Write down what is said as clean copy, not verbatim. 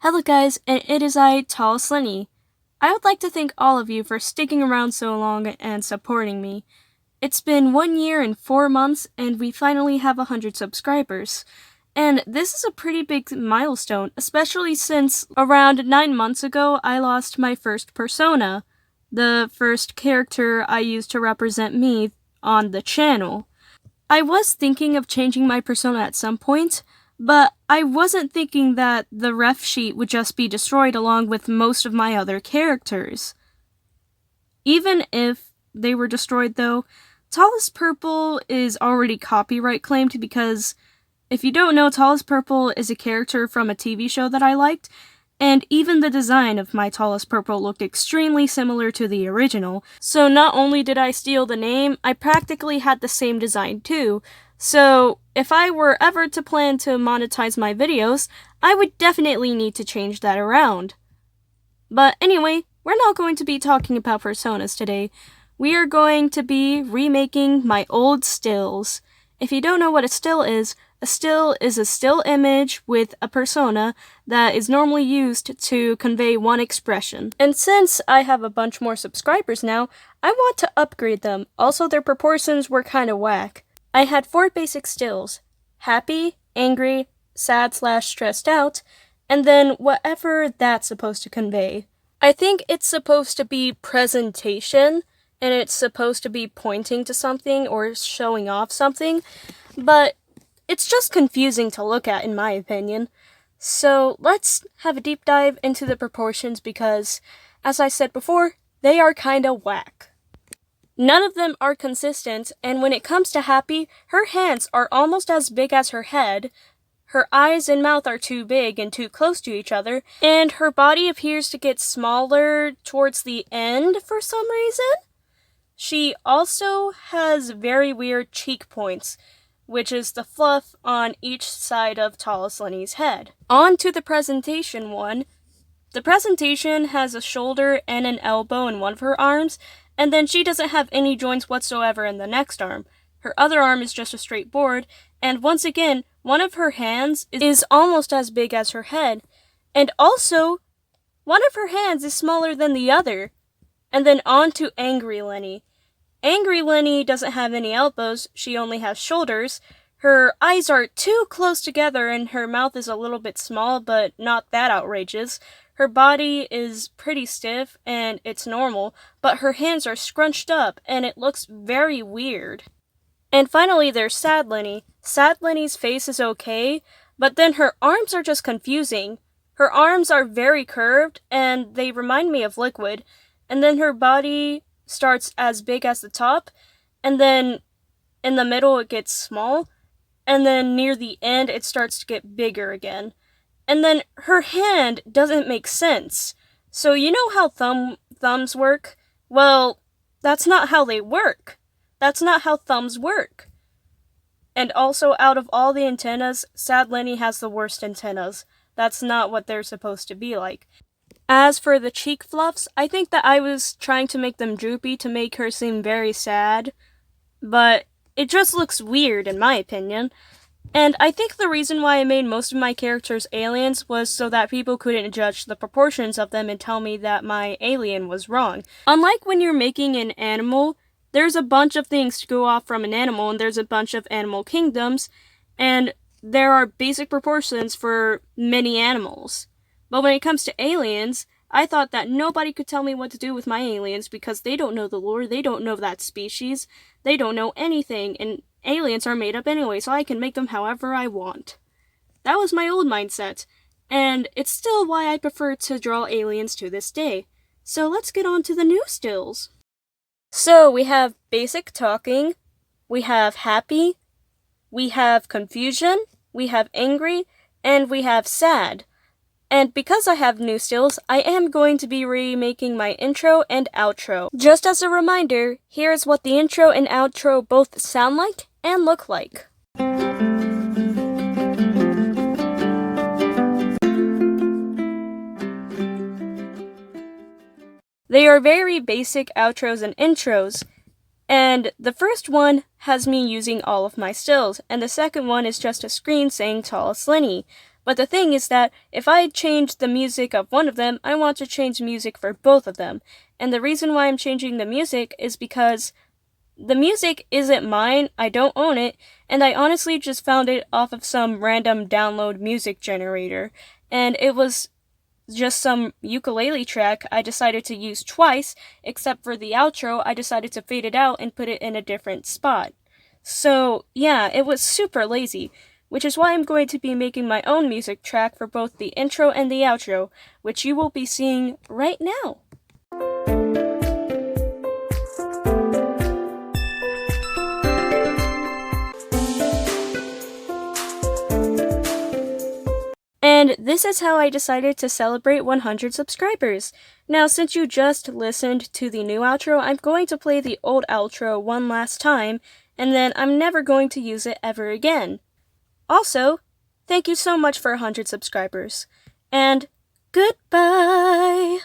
Hello guys, and it is I, Tallest Lenny. I would like to thank all of you for sticking around so long and supporting me. It's been 1 year and 4 months, and we finally have 100 subscribers. And this is a pretty big milestone, especially since around 9 months ago I lost my first persona, the first character I used to represent me on the channel. I was thinking of changing my persona at some point, but I wasn't thinking that the ref sheet would just be destroyed along with most of my other characters. Even if they were destroyed though, Tallest Purple is already copyright claimed because, if you don't know, Tallest Purple is a character from a TV show that I liked, and even the design of my Tallest Purple looked extremely similar to the original, so not only did I steal the name, I practically had the same design too. So, if I were ever to plan to monetize my videos, I would definitely need to change that around. But anyway, we're not going to be talking about personas today. We are going to be remaking my old stills. If you don't know what a still is a still image with a persona that is normally used to convey one expression. And since I have a bunch more subscribers now, I want to upgrade them. Also, their proportions were kinda whack. I had 4 basic stills: happy, angry, sad/stressed out, and then whatever that's supposed to convey. I think it's supposed to be presentation, and it's supposed to be pointing to something or showing off something, but it's just confusing to look at in my opinion. So let's have a deep dive into the proportions because, as I said before, they are kinda whack. None of them are consistent, and when it comes to Happy, her hands are almost as big as her head, her eyes and mouth are too big and too close to each other, and her body appears to get smaller towards the end for some reason. She also has very weird cheek points, which is the fluff on each side of Tallest Lenny's head. On to the presentation one. The presentation has a shoulder and an elbow in one of her arms, and then she doesn't have any joints whatsoever in the next arm. Her other arm is just a straight board, and once again, one of her hands is almost as big as her head, and also, one of her hands is smaller than the other. And then on to Angry Lenny. Angry Lenny doesn't have any elbows, she only has shoulders. Her eyes are too close together and her mouth is a little bit small, but not that outrageous. Her body is pretty stiff and it's normal, but her hands are scrunched up and it looks very weird. And finally, there's Sad Lenny. Sad Lenny's face is okay, but then her arms are just confusing. Her arms are very curved and they remind me of Liquid, and then her body starts as big as the top, and then in the middle it gets small, and then near the end it starts to get bigger again. And then her hand doesn't make sense. So you know how thumbs work? Well, that's not how they work. That's not how thumbs work. And also, out of all the antennas, Sad Lenny has the worst antennas. That's not what they're supposed to be like. As for the cheek fluffs, I think that I was trying to make them droopy to make her seem very sad, but it just looks weird in my opinion. And I think the reason why I made most of my characters aliens was so that people couldn't judge the proportions of them and tell me that my alien was wrong. Unlike when you're making an animal, there's a bunch of things to go off from an animal, and there's a bunch of animal kingdoms, and there are basic proportions for many animals. But when it comes to aliens, I thought that nobody could tell me what to do with my aliens because they don't know the lore, they don't know that species, they don't know anything, and aliens are made up anyway, so I can make them however I want. That was my old mindset, and it's still why I prefer to draw aliens to this day. So let's get on to the new stills. So we have basic talking, we have happy, we have confusion, we have angry, and we have sad. And because I have new stills, I am going to be remaking my intro and outro. Just as a reminder, here's what the intro and outro both sound like and look like. They are very basic outros and intros, and the first one has me using all of my stills, and the second one is just a screen saying Tallest Lenny. But the thing is that if I change the music of one of them, I want to change music for both of them. And the reason why I'm changing the music is because the music isn't mine, I don't own it, and I honestly just found it off of some random download music generator. And it was just some ukulele track I decided to use twice, except for the outro, I decided to fade it out and put it in a different spot. So, yeah, it was super lazy, which is why I'm going to be making my own music track for both the intro and the outro, which you will be seeing right now. And this is how I decided to celebrate 100 subscribers. Now, since you just listened to the new outro, I'm going to play the old outro one last time, and then I'm never going to use it ever again. Also, thank you so much for 100 subscribers. And goodbye!